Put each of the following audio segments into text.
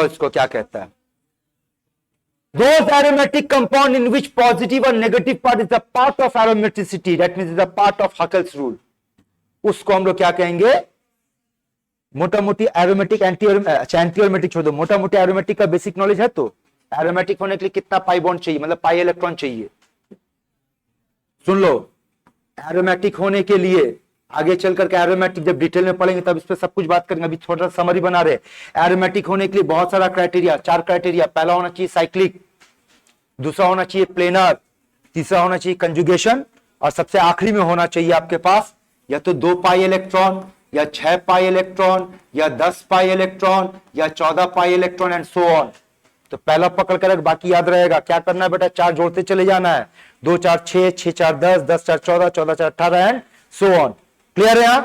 बताओ इसको क्या कहता है? Those aromatic compound in which positive or negative part is a part of aromaticity, that means is a part of Huckel's rule, उसको हम लोग क्या कहेंगे? मोटा मोटी एरोमेटिक एंटी एरोमेटिक छोड़ दो, मोटा मोटी एरोमेटिक का बेसिक नॉलेज है। तो एरोमेटिक होने के लिए कितना पाई बॉन्ड चाहिए, मतलब पाई इलेक्ट्रॉन चाहिए? सुन लो, एरोमेटिक होने के लिए आगे चल करके एरोमेटिक जब डिटेल में पढ़ेंगे तब इस पर सब कुछ बात करेंगे, अभी थोड़ा सा समरी बना रहे। एरोमेटिक होने के लिए बहुत सारा क्राइटेरिया, 4 क्राइटेरिया। पहला होना चाहिए साइक्लिक, दूसरा होना चाहिए प्लेनर, तीसरा होना चाहिए कंजुगेशन, और सबसे आखिरी में होना चाहिए आपके पास या तो 2 पाई इलेक्ट्रॉन, या 6 पाई इलेक्ट्रॉन, या 10 पाई इलेक्ट्रॉन, या 14 pi electron and so on. तो पहला पकड़ कर बाकी याद रहेगा। क्या करना है बेटा? 4 जोड़ते चले जाना है, 2 4 6, 6 4 10, 10 4 14, 14 4 18 एंड सो ऑन। क्लियर है? यहां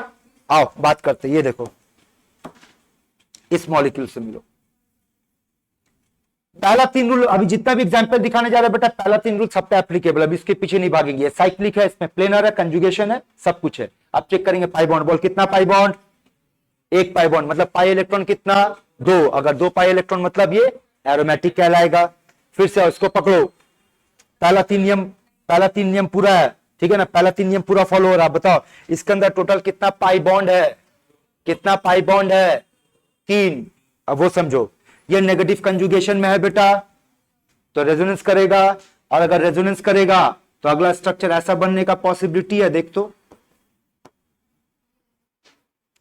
आओ बात करते हैं। ये देखो, इस मॉलिक्यूल से मिलो। पहला 3 रूल, अभी जितना भी एग्जांपल दिखाने जा रहा है बेटा, पहला 3 रूल सब पे एप्लीकेबल, अभी इसके पीछे नहीं भागेंगे। साइक्लिक है, इसमें प्लेनर है, कंजुगेशन है, सब कुछ है। अब चेक करेंगे पाई बॉन्ड। बोल कितना पाई बॉन्ड? 1 पाई बॉन्ड, मतलब पाई इलेक्ट्रॉन कितना? 2। अगर 2 पाई इलेक्ट्रॉन मतलब ये एरोमेटिक कहलाएगा। फिर से इसको पकड़ो, पहला 3 नियम पूरा है, ठीक है ना? पहला 3 नियम पूरा फॉलो हो रहा है। बताओ इसके अंदर टोटल कितना पाई बॉन्ड है? कितना पाई बॉन्ड है? 3। अब वो समझो, ये नेगेटिव कंजुगेशन में है बेटा, तो रेजोनेंस करेगा, और अगर रेजोनेंस करेगा तो अगला स्ट्रक्चर ऐसा बनने का पॉसिबिलिटी है। देख तो,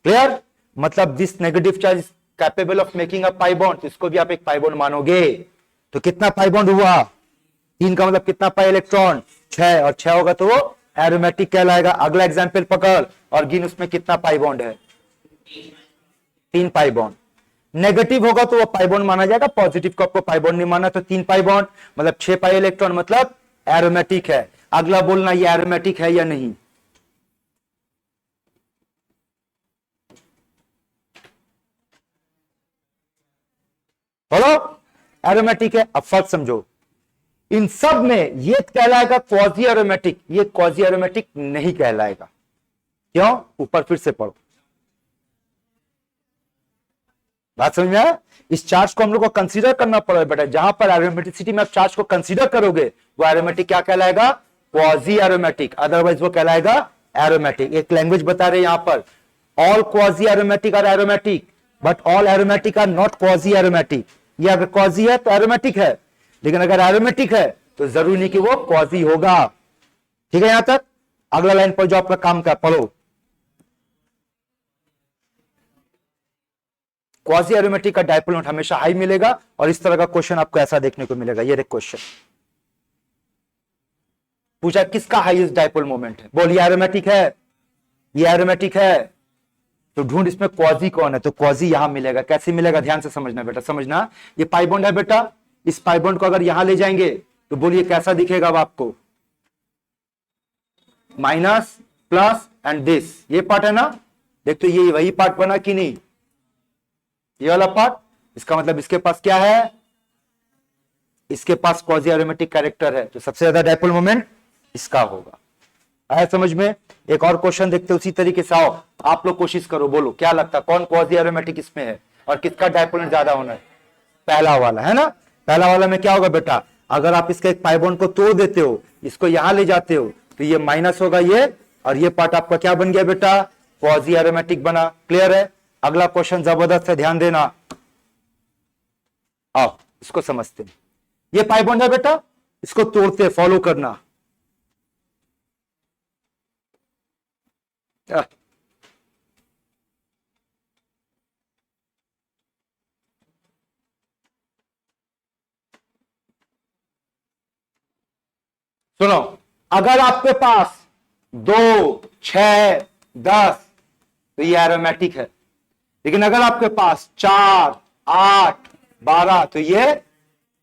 क्लियर? मतलब this negative charge capable of making a pi bond, इसको भी आप एक पाई बॉन्ड मानोगे। तो कितना पाई बॉन्ड हुआ? 3 का मतलब कितना पाई इलेक्ट्रॉन? 6, और 6 होगा तो वो एरोमेटिक कहलाएगा। अगला एग्जाम्पल पकड़ और गिन, उसमें कितना पाई बॉन्ड है? 3 पाई बॉन्ड। नेगेटिव होगा तो वो पाई बॉन्ड माना जाएगा, पॉजिटिव को आपको पाई बॉन्ड नहीं माना, तो 3 पाई बॉन्ड मतलब 6 पाई इलेक्ट्रॉन, मतलब एरोमेटिक है। अगला बोलना ये एरोमेटिक है या नहीं। बोलो एरोमेटिक है। अब फर्क समझो, इन सब में ये कहलाएगा क्वाजी एरोमेटिक, ये क्वाजी एरोमेटिक नहीं कहलाएगा। क्यों? ऊपर फिर से पढ़ो, बात समझ में आया? इस चार्ज को हम लोग को कंसीडर करना पड़ेगा बेटा। जहां पर एरोमेटिसिटी में आप चार्ज को कंसीडर करोगे वो एरोमेटिक क्या कहलाएगा? क्वाजी एरोमेटिक, अदरवाइज वो कहलाएगा एरोमेटिक। एक लैंग्वेज बता रहे यहां पर, all quasi aromatic are aromatic, but all aromatic are not quasi aromatic. ये अगर क्वाजी है तो एरोमेटिक है, लेकिन अगर एरोमेटिक है तो जरूरी नहीं कि वो क्वाजी होगा। ठीक है? यहां तक। अगला लाइन पर जो आपका काम का पढ़ो, क्वाजी एरोमेटिक का डायपोल मोमेंट हमेशा हाई मिलेगा, और इस तरह का क्वेश्चन आपको ऐसा देखने को मिलेगा। ये देख क्वेश्चन पूछा किसका हाईएस्ट डायपोल मोमेंट है? बोल ये एरोमेटिक है, ये एरोमेटिक है, तो ढूंढ इसमें क्वाजी कौन है। तो क्वाजी यहां मिलेगा। कैसे मिलेगा? ध्यान से समझना बेटा, समझना। ये पाई बॉन्ड है बेटा, इस पाई बॉन्ड को अगर यहां ले जाएंगे तो बोलिए कैसा दिखेगा अब आपको? माइनस प्लस एंड दिस, ये पार्ट है ना? देख तो ये वही पार्ट बना कि नहीं? ये वाला पार्ट। इसका मतलब इसके पास क्या है? इसके पास क्वाजी एरोमेटिक कैरेक्टर है, तो सबसे ज्यादा डायपोल मोमेंट इसका होगा। आया समझ में? एक और क्वेश्चन देखते उसी तरीके से। आओ आप लोग कोशिश करो, बोलो क्या लगता है कौन क्वाजी एरोमेटिक इसमें है और किसका डायपोल मोमेंट ज्यादा होना है? पहला वाला है ना? पहला वाला में क्या होगा बेटा? अगर आप इसके एक पाई बॉन्ड को तोड़ देते हो, इसको यहां ले जाते हो, तो ये माइनस होगा ये, और ये पार्ट आपका क्या बन गया बेटा? क्वाजी एरोमेटिक बना। क्लियर है? अगला क्वेश्चन जबरदस्त है, ध्यान देना। आओ इसको समझते हैं। ये पाई बॉन्ड है बेटा, इसको तोड़ते फॉलो करना। सुनो, अगर आपके पास 2, 6, 10 तो ये एरोमेटिक है, लेकिन अगर आपके पास 4, 8, 12 तो ये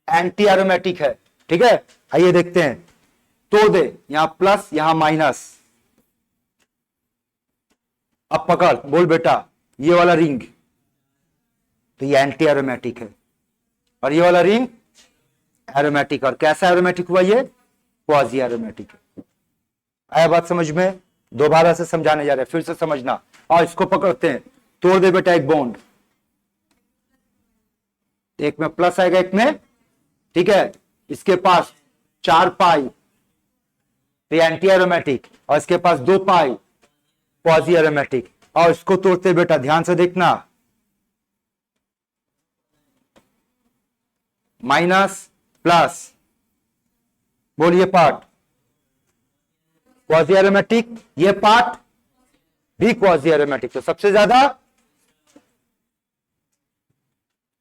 एंटी एरोमेटिक है। ठीक है? आइए देखते हैं। तोड़ दे, यहां प्लस यहां माइनस। अब पकड़, बोल बेटा ये वाला रिंग तो ये एंटी एरोमेटिक है, और ये वाला रिंग एरोमेटिक। और कैसा एरोमेटिक हुआ? ये क्वाजी एरोमेटिक है। आया बात समझ में? दोबारा से समझाने जा रहे हैं, फिर से समझना। और इसको पकड़ते हैं, तोड़ दे बेटा एक बॉन्ड, एक में प्लस आएगा एक में, ठीक है। इसके पास 4 पाई तो एंटी एरोमेटिक, और इसके पास 2 पाई क्वाजी एरोमेटिक। और इसको तोड़ते बेटा ध्यान से देखना, माइनस प्लस, बोलिए पार्ट क्वाजी एरोमेटिक, ये पार्ट भी क्वाजी एरोमेटिक, तो सबसे ज्यादा,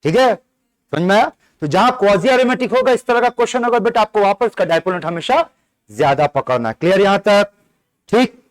ठीक है, समझ में आया। तो जहां क्वाजी एरोमेटिक होगा इस तरह का क्वेश्चन होगा बेटा, आपको वापस का डायपोल मोमेंट हमेशा ज्यादा पकड़ना है। क्लियर यहां तक, ठीक।